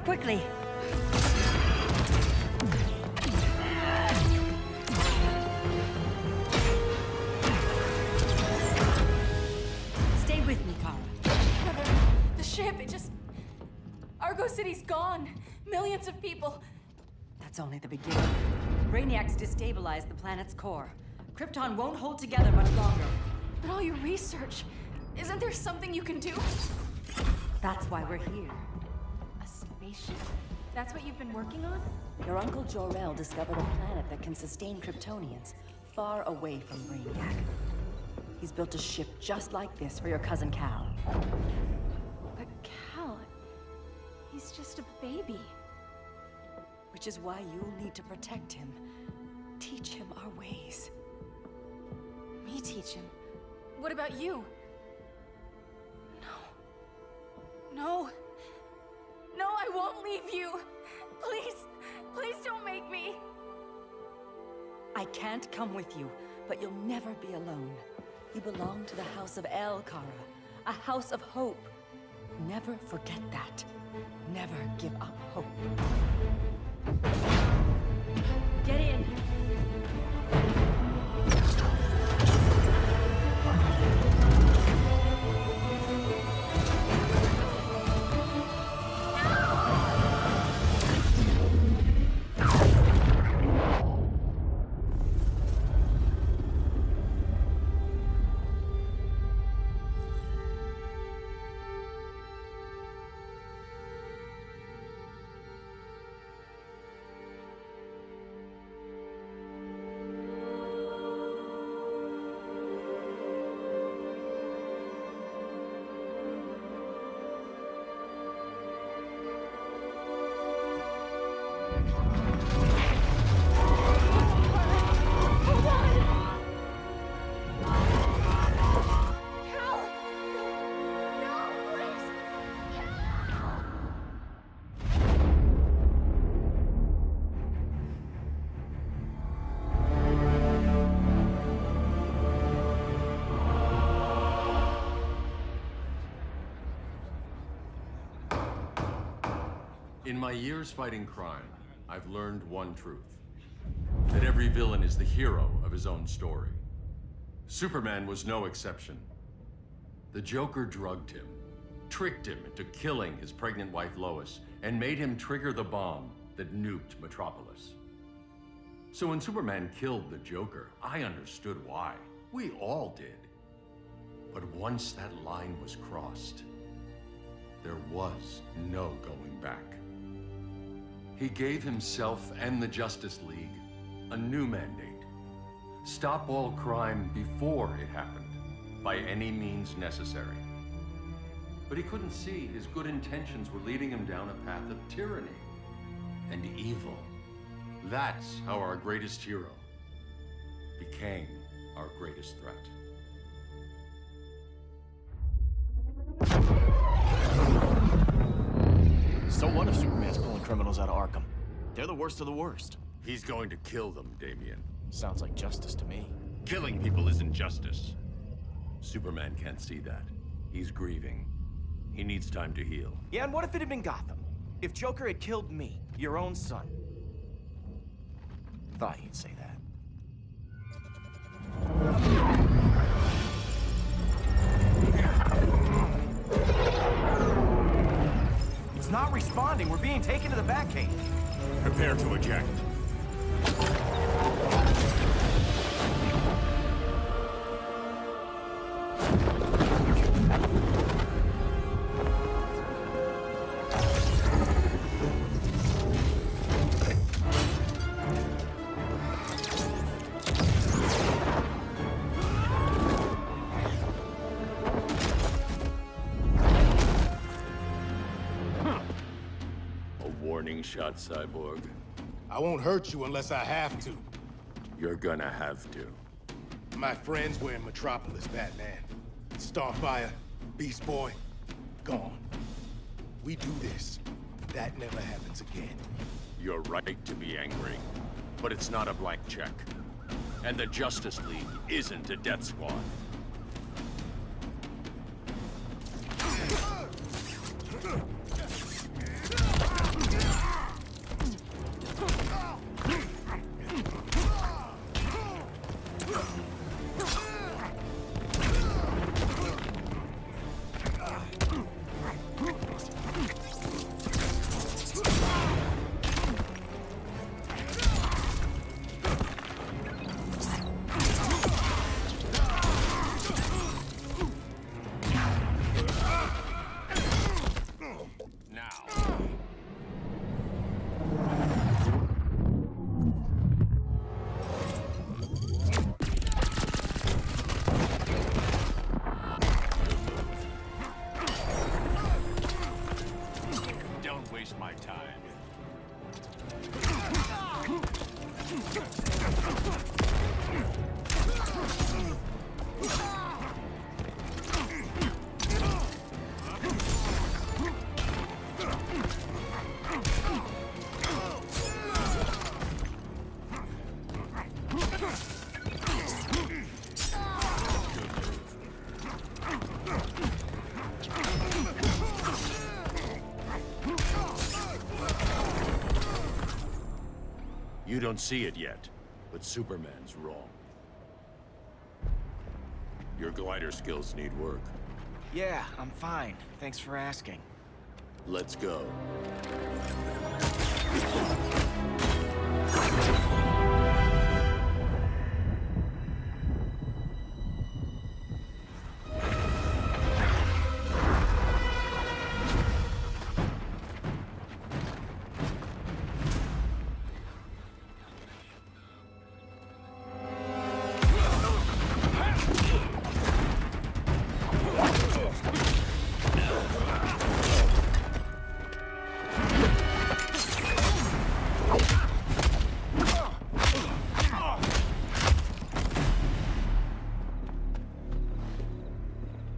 quickly. Stay with me, Kara. Mother, the ship, it just... Argo City's gone. Millions of people. That's only the beginning. Brainiacs destabilized the planet's core. Krypton won't hold together much longer. But all your research, isn't there something you can do? That's why we're here. A spaceship? That's what you've been working on? Your uncle Jor-El discovered a planet that can sustain Kryptonians, far away from Brainiac. He's built a ship just like this for your cousin Cal. But Cal... he's just a baby. Which is why you'll need to protect him. Teach him our ways. Me teach him? What about you? No. No, I won't leave you. Please, please don't make me. I can't come with you, but you'll never be alone. You belong to the House of El, Kara. A house of hope. Never forget that. Never give up hope. Get in. In my years fighting crime, I've learned one truth. That every villain is the hero of his own story. Superman was no exception. The Joker drugged him, tricked him into killing his pregnant wife Lois, and made him trigger the bomb that nuked Metropolis. So when Superman killed the Joker, I understood why. We all did. But once that line was crossed, there was no going back. He gave himself and the Justice League a new mandate. Stop all crime before it happened, by any means necessary. But he couldn't see his good intentions were leading him down a path of tyranny and evil. That's how our greatest hero became our greatest threat. So what if Superman's pulling criminals out of Arkham? They're the worst of the worst. He's going to kill them, Damian. Sounds like justice to me. Killing people isn't justice. Superman can't see that. He's grieving. He needs time to heal. Yeah, and what if it had been Gotham? If Joker had killed me, your own son? Thought you'd say that. It's not responding. We're being taken to the Batcave. Prepare to eject. Warning shot, Cyborg. I won't hurt you unless I have to. You're gonna have to. My friends were in Metropolis, Batman. Starfire, Beast Boy, gone. We do this. That never happens again. You're right to be angry, but it's not a blank check. And the Justice League isn't a death squad. You don't see it yet, but Superman's wrong. Your glider skills need work. Yeah, I'm fine. Thanks for asking. Let's go.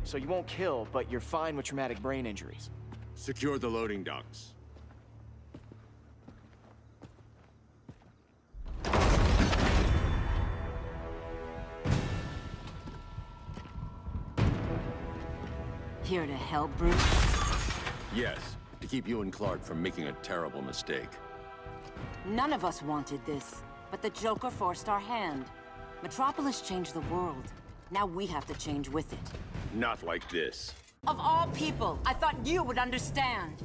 So you won't kill, but you're fine with traumatic brain injuries. Secure the loading docks. Here to help, Bruce? Yes, to keep you and Clark from making a terrible mistake. None of us wanted this, but the Joker forced our hand. Metropolis changed the world. Now we have to change with it. Not like this. Of all people, I thought you would understand.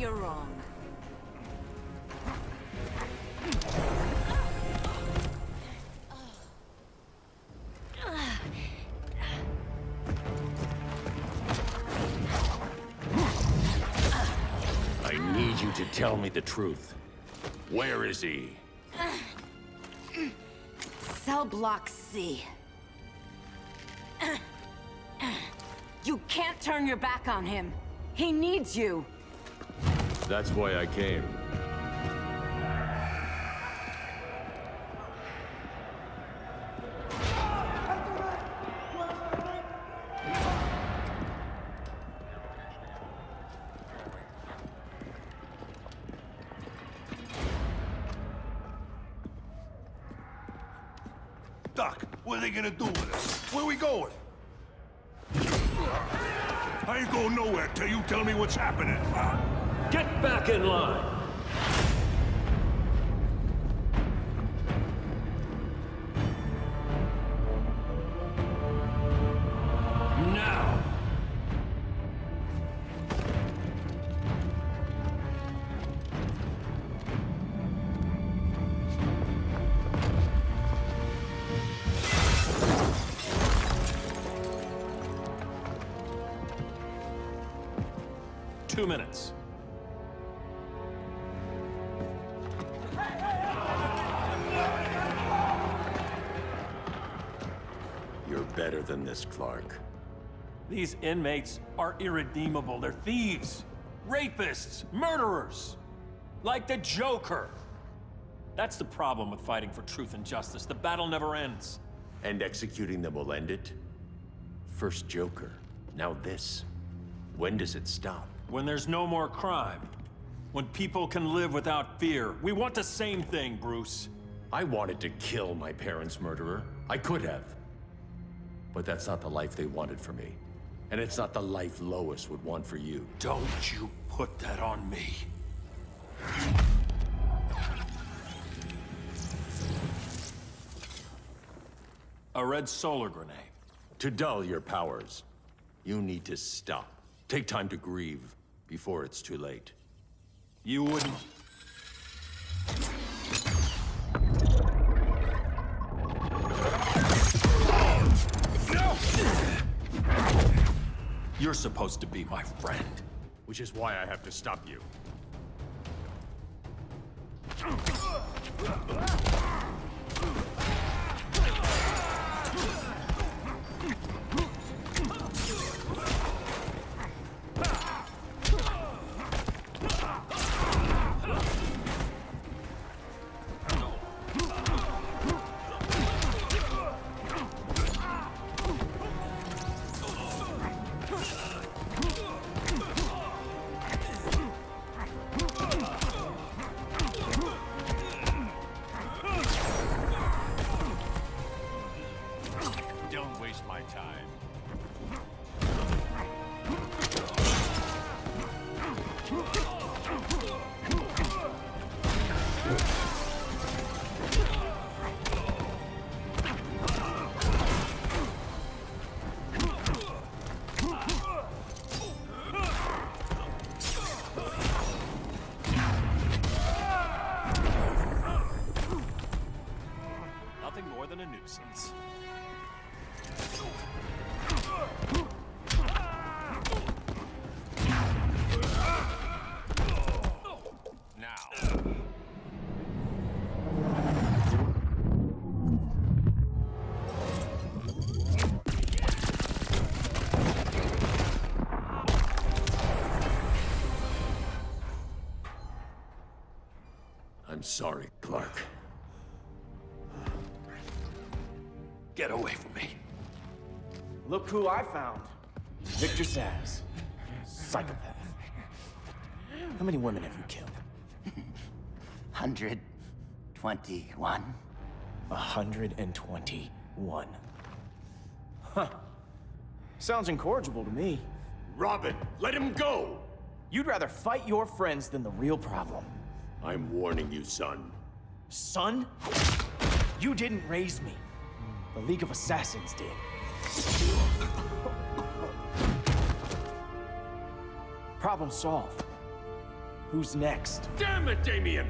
you're wrong. I need you to tell me the truth. Where is he? Cell block C. You can't turn your back on him. He needs you. That's why I came. Doc, what are they gonna do with us? Where we going? I ain't going nowhere till you tell me what's happening. Get back in line! Now! Two minutes. You're better than this, Clark. These inmates are irredeemable. They're thieves, rapists, murderers. Like the Joker. That's the problem with fighting for truth and justice. The battle never ends. And executing them will end it? First Joker, now this. When does it stop? When there's no more crime. When people can live without fear. We want the same thing, Bruce. I wanted to kill my parents' murderer. I could have. But that's not the life they wanted for me. And it's not the life Lois would want for you. Don't you put that on me. A red solar grenade. To dull your powers, you need to stop. Take time to grieve before it's too late. You wouldn't... You're supposed to be my friend. Which is why I have to stop you. Don't waste my time. Nothing more than a nuisance. Now. I'm sorry, Clark. Get away from me. Look who I found. Victor Zsasz. Psychopath. How many women have you killed? 121. 121. Huh. Sounds incorrigible to me. Robin, let him go! You'd rather fight your friends than the real problem. I'm warning you, son. Son? You didn't raise me. The League of Assassins did. Problem solved. Who's next? Damn it, Damien!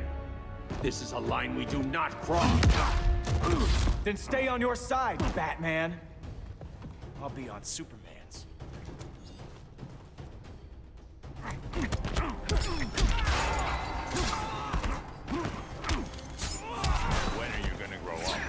This is a line we do not cross. Then stay on your side, Batman. I'll be on Superman's. When are you gonna grow up?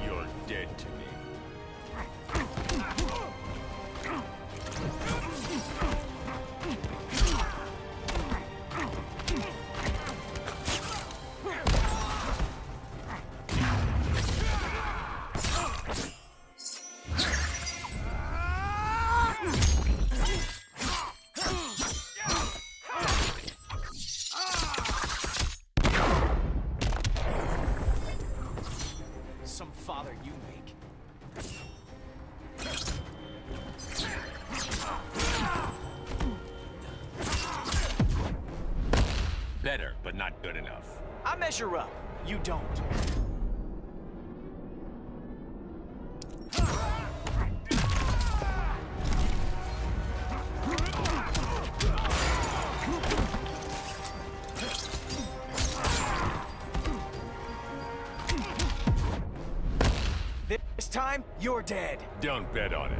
You're dead to me. Some father you make. Better, but not good enough. I measure up. You don't. This time, you're dead. Don't bet on it.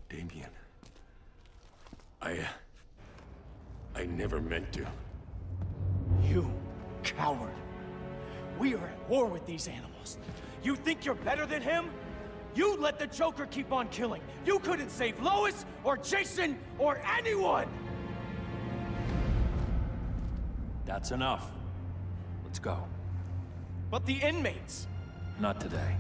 Damien. I never meant to. You coward. We are at war with these animals. You think you're better than him? You let the Joker keep on killing. You couldn't save Lois, or Jason, or anyone! That's enough. Let's go. But the inmates. Not today.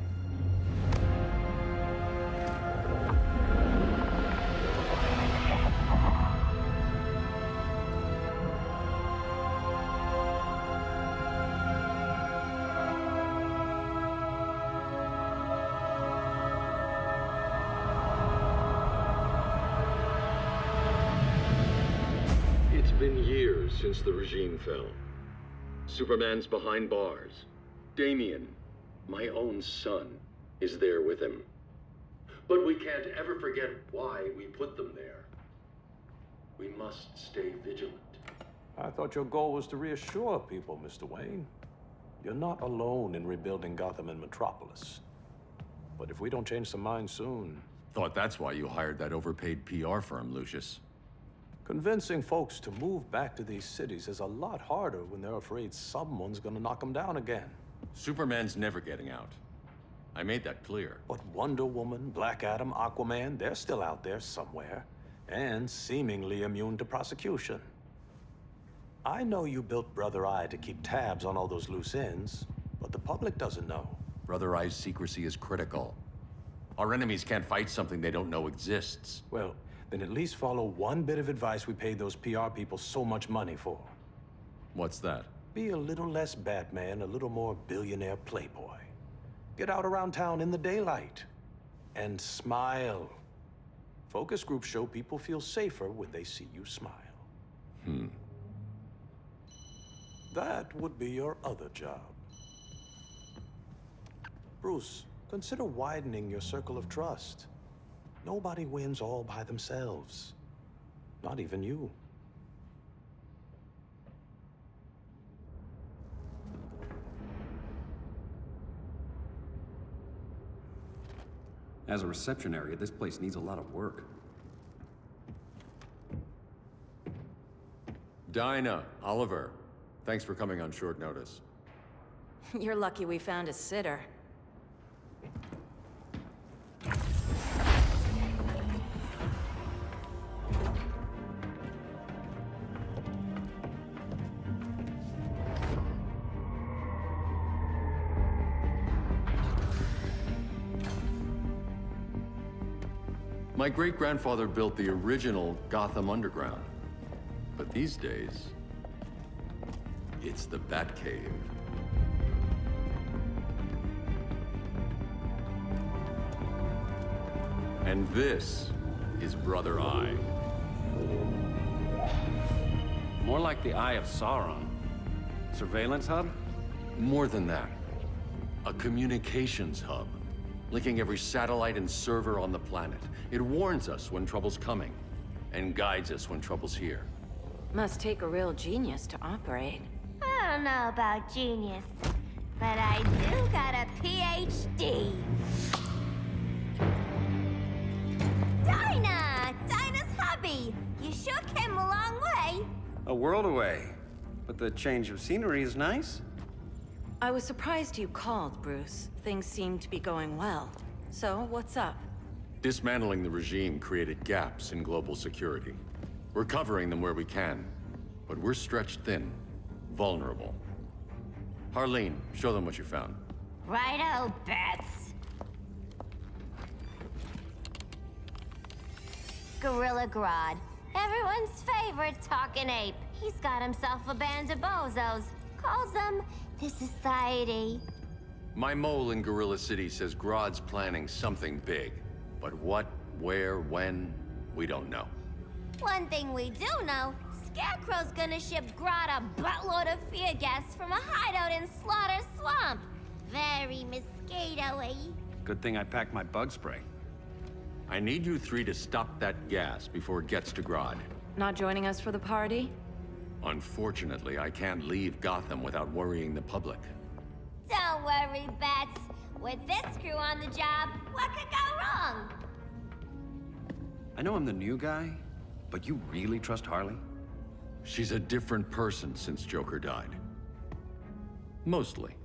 It's been years since the regime fell. Superman's behind bars. Damien, my own son, is there with him. But we can't ever forget why we put them there. We must stay vigilant. I thought your goal was to reassure people, Mr. Wayne. You're not alone in rebuilding Gotham and Metropolis. But if we don't change some minds soon... Thought that's why you hired that overpaid PR firm, Lucius. Convincing folks to move back to these cities is a lot harder when they're afraid someone's gonna knock them down again. Superman's never getting out. I made that clear. But Wonder Woman, Black Adam, Aquaman, they're still out there somewhere. And seemingly immune to prosecution. I know you built Brother Eye to keep tabs on all those loose ends, but the public doesn't know. Brother Eye's secrecy is critical. Our enemies can't fight something they don't know exists. Well, then at least follow one bit of advice we paid those PR people so much money for. What's that? Be a little less Batman, a little more billionaire playboy. Get out around town in the daylight. And smile. Focus groups show people feel safer when they see you smile. That would be your other job. Bruce, consider widening your circle of trust. Nobody wins all by themselves. Not even you. As a reception area, this place needs a lot of work. Dinah, Oliver, thanks for coming on short notice. You're lucky we found a sitter. My great-grandfather built the original Gotham Underground. But these days, it's the Batcave. And this is Brother Eye. More like the Eye of Sauron. Surveillance hub? More than that. A communications hub, linking every satellite and server on the planet. It warns us when trouble's coming, and guides us when trouble's here. Must take a real genius to operate. I don't know about genius, but I do got a PhD. Dinah's hubby! You sure came a long way. A world away. But the change of scenery is nice. I was surprised you called, Bruce. Things seem to be going well. So, what's up? Dismantling the regime created gaps in global security. We're covering them where we can, but we're stretched thin, vulnerable. Harleen, show them what you found. Righto, Bats. Gorilla Grodd. Everyone's favorite talking ape. He's got himself a band of bozos. Calls them the Society. My mole in Gorilla City says Grodd's planning something big. But what, where, when, we don't know. One thing we do know, Scarecrow's gonna ship Grodd a buttload of fear gas from a hideout in Slaughter Swamp. Very mosquito-y. Good thing I packed my bug spray. I need you three to stop that gas before it gets to Grodd. Not joining us for the party? Unfortunately, I can't leave Gotham without worrying the public. Don't worry, Bats. With this crew on the job, what could go wrong? I know I'm the new guy, but you really trust Harley? She's a different person since Joker died. Mostly.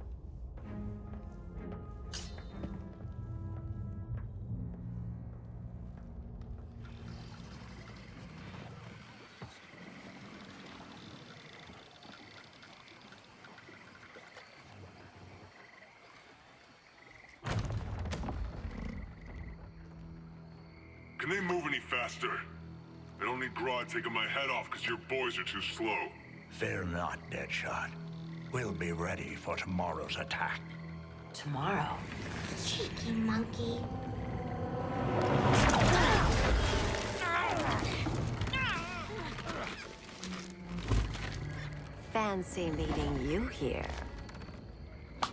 Can they move any faster? I don't need Grodd taking my head off because your boys are too slow. Fear not, Deadshot. We'll be ready for tomorrow's attack. Tomorrow? Cheeky monkey. Fancy meeting you here.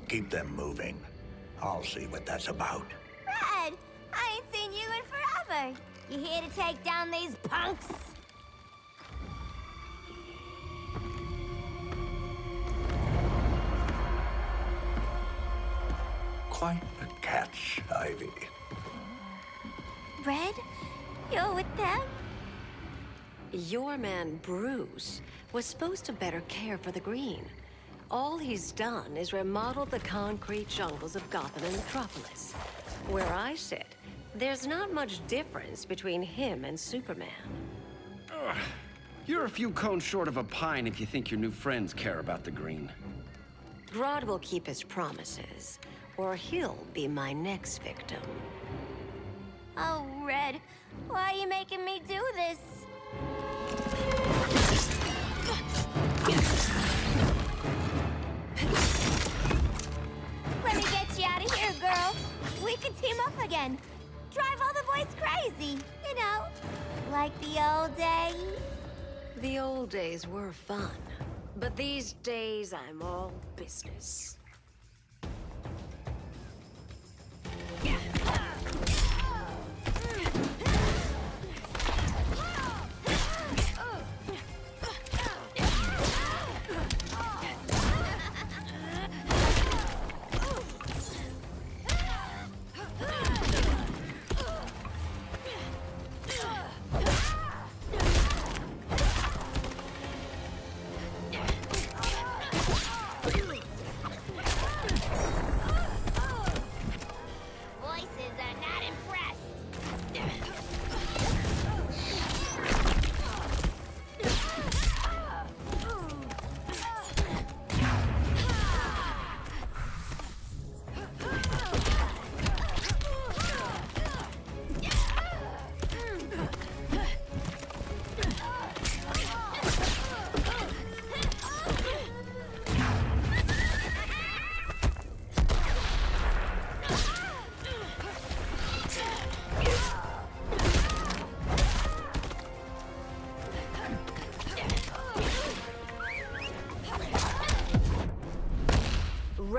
Keep them moving. I'll see what that's about. Red, I ain't seen you in forever. You here to take down these punks? Quite a catch, Ivy. Red, you're with them? Your man, Bruce, was supposed to better care for the green. All he's done is remodel the concrete jungles of Gotham and Metropolis. Where I sit, there's not much difference between him and Superman. Ugh. You're a few cones short of a pine if you think your new friends care about the green. Grodd will keep his promises, or he'll be my next victim. Oh, Red, why are you making me do this? Let me get you out of here, girl. We could team up again. Drive all the boys crazy, you know, like the old days. The old days were fun, but these days I'm all business.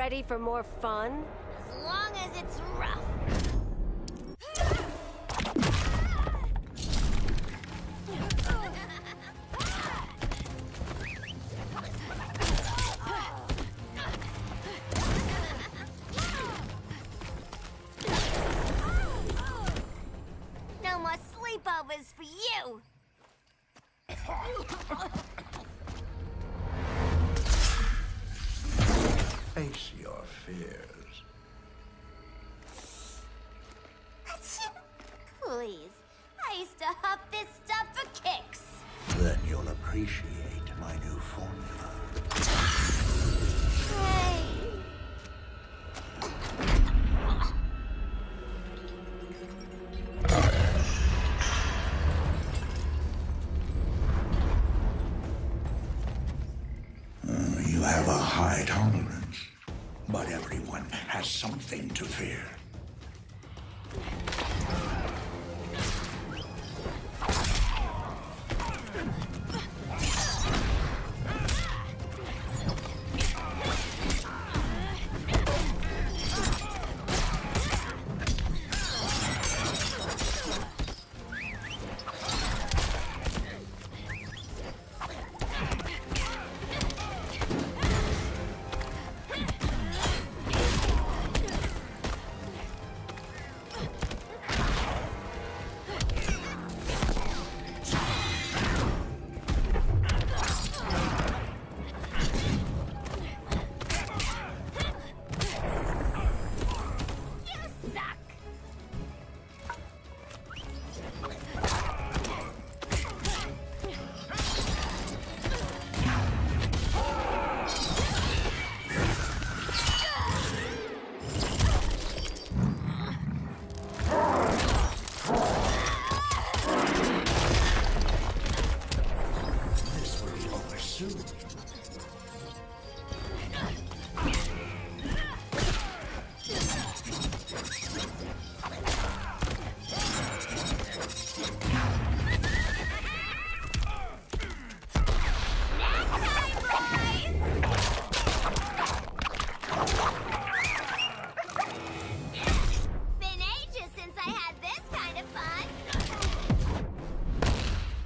ready for more fun? As long as it's rough. No more sleepovers for you! Face your fears. Please, I used to huff this stuff for kicks. Then you'll appreciate my new formula. Hey. You have a high tolerance, but everyone has something to fear.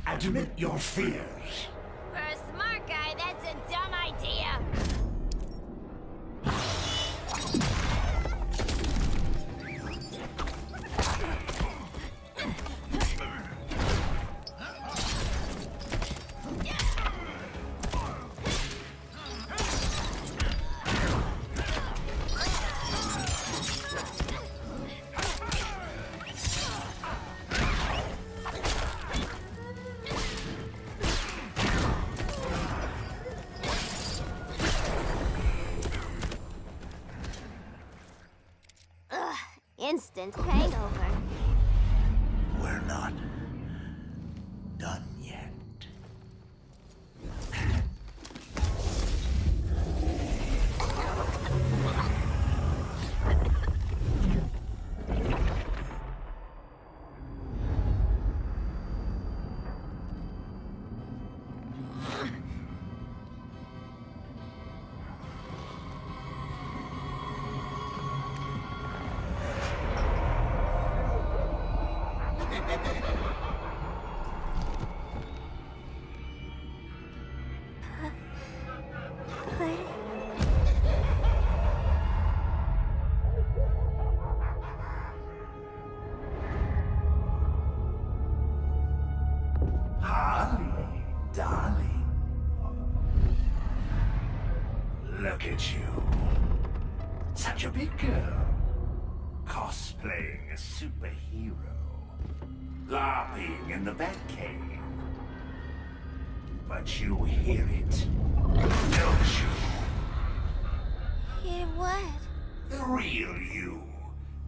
Admit your fears. For a smart guy, that's a dumb idea. Instant hangover. We're not done yet. Darling. Look at you. Such a big girl. Cosplaying a superhero. LARPing in the Batcave. But you hear it, don't you? Hear what? The real you,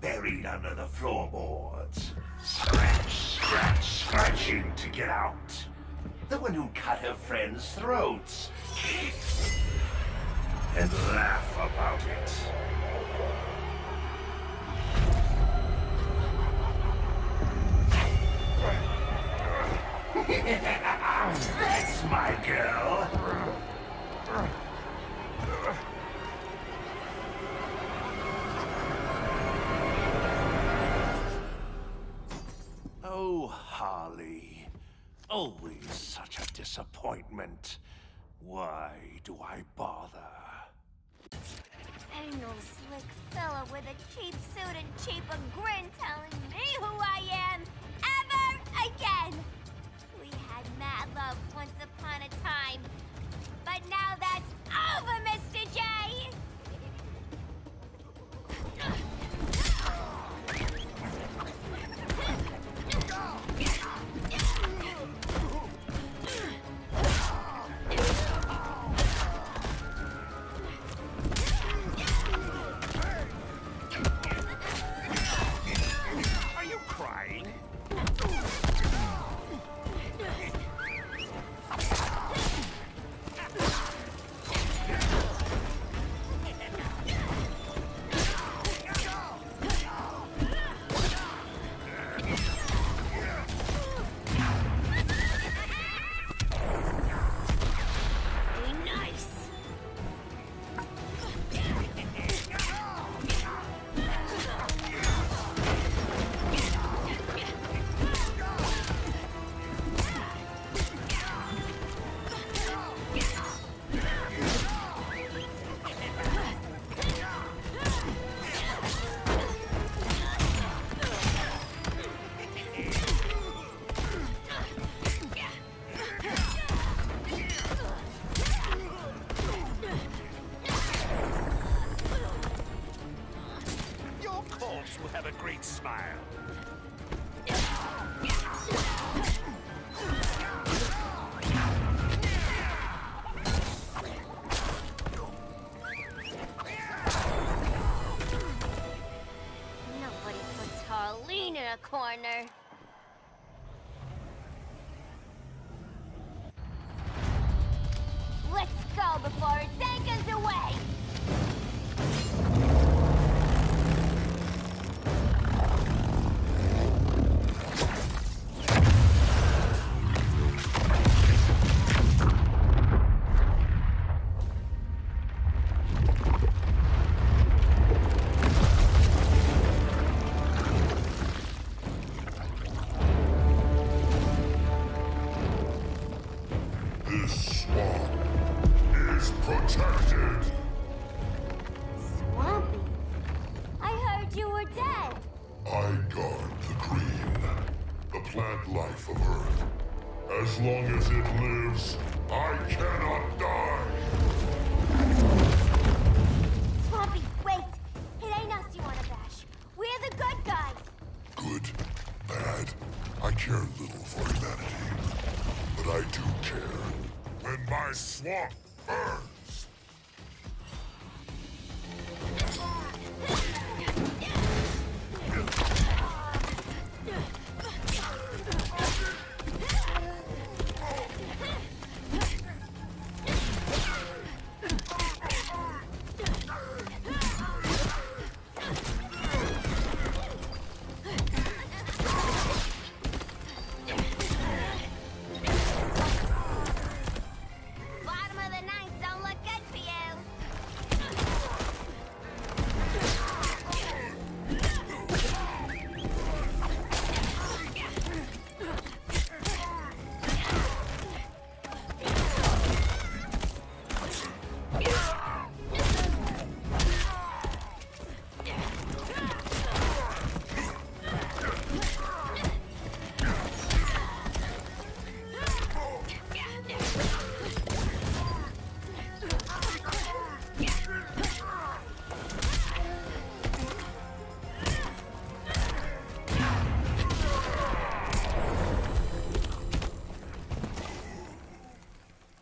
buried under the floorboards. Scratch, scratch, scratching to get out. The one who cut her friends' throats. And laugh about it. That's my girl. Harley. Always such a disappointment. Why do I bother? Ain't no slick fella with a cheap suit and cheaper grin telling me who I am ever again. We had mad love once upon a time, but now that's over, Mr. J. Are you crying? Your corpse will have a great smile. Nobody puts Harleen in a corner. Let's go before it takes us away! This swamp is protected. Swampy? I heard you were dead. I guard the green, the plant life of Earth. As long as it lives, I cannot die. Swampy, wait! It ain't us you wanna bash. We're the good guys. Good, bad, I care little for humanity. But I do care when my swamp burns. Bottom of the ninth don't look good for you.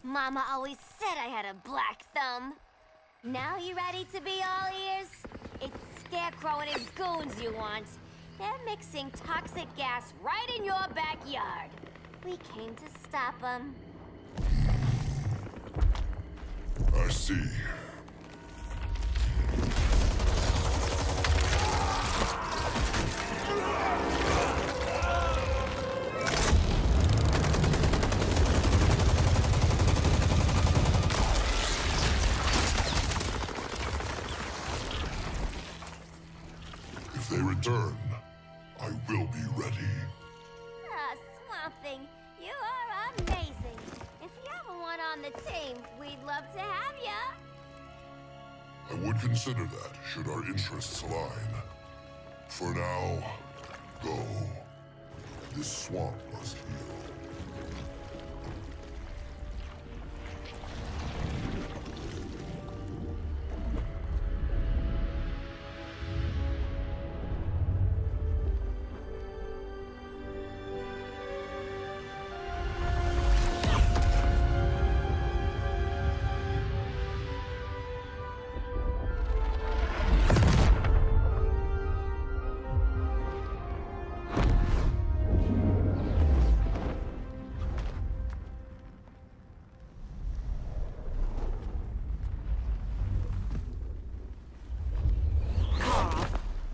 Mama always said I had a black thumb. Now you ready to be all ears? It's Scarecrow and his goons you want. They're mixing toxic gas right in your backyard. We came to stop them. I see. If they return, I will be ready. Ah, something. You are amazing. If you ever want on the team, we'd love to have ya. I would consider that, should our interests align. For now, go. This swamp must heal.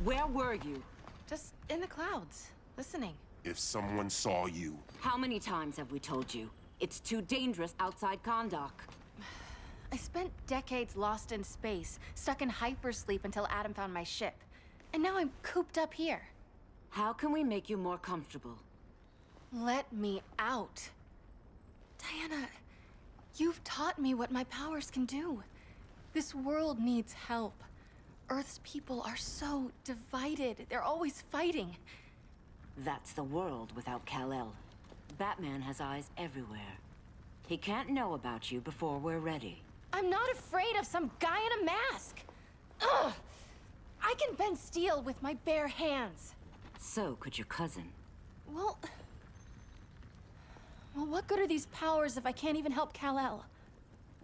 Where were you? Just in the clouds, listening. If someone saw you... How many times have we told you? It's too dangerous outside Kahndaq. I spent decades lost in space, stuck in hypersleep until Adam found my ship. And now I'm cooped up here. How can we make you more comfortable? Let me out. Diana, you've taught me what my powers can do. This world needs help. Earth's people are so divided. They're always fighting. That's the world without Kal-El. Batman has eyes everywhere. He can't know about you before we're ready. I'm not afraid of some guy in a mask. Ugh! I can bend steel with my bare hands. So could your cousin. Well, what good are these powers if I can't even help Kal-El?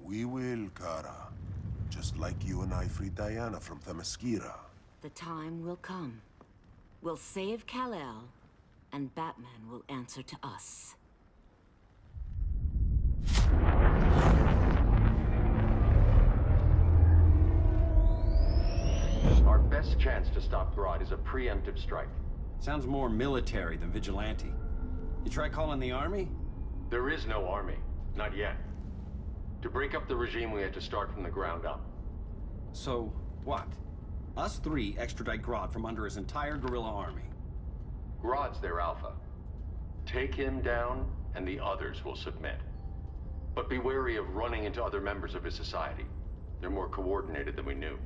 We will, Kara. Just like you and I freed Diana from Themyscira. The time will come. We'll save Kal-El, and Batman will answer to us. Our best chance to stop Grodd is a preemptive strike. Sounds more military than vigilante. You try calling the army? There is no army. Not yet. To break up the regime, we had to start from the ground up. So, what? Us three extradite Grodd from under his entire guerrilla army. Grodd's their alpha. Take him down, and the others will submit. But be wary of running into other members of his society. They're more coordinated than we knew.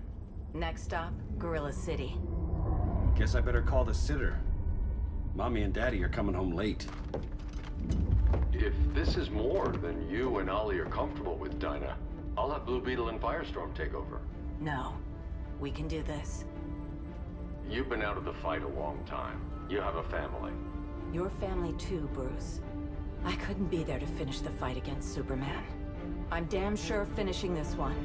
Next stop, Gorilla City. Guess I better call the sitter. Mommy and Daddy are coming home late. If this is more than you and Ollie are comfortable with, Dinah, I'll have Blue Beetle and Firestorm take over. No. We can do this. You've been out of the fight a long time. You have a family. Your family too, Bruce. I couldn't be there to finish the fight against Superman. I'm damn sure finishing this one.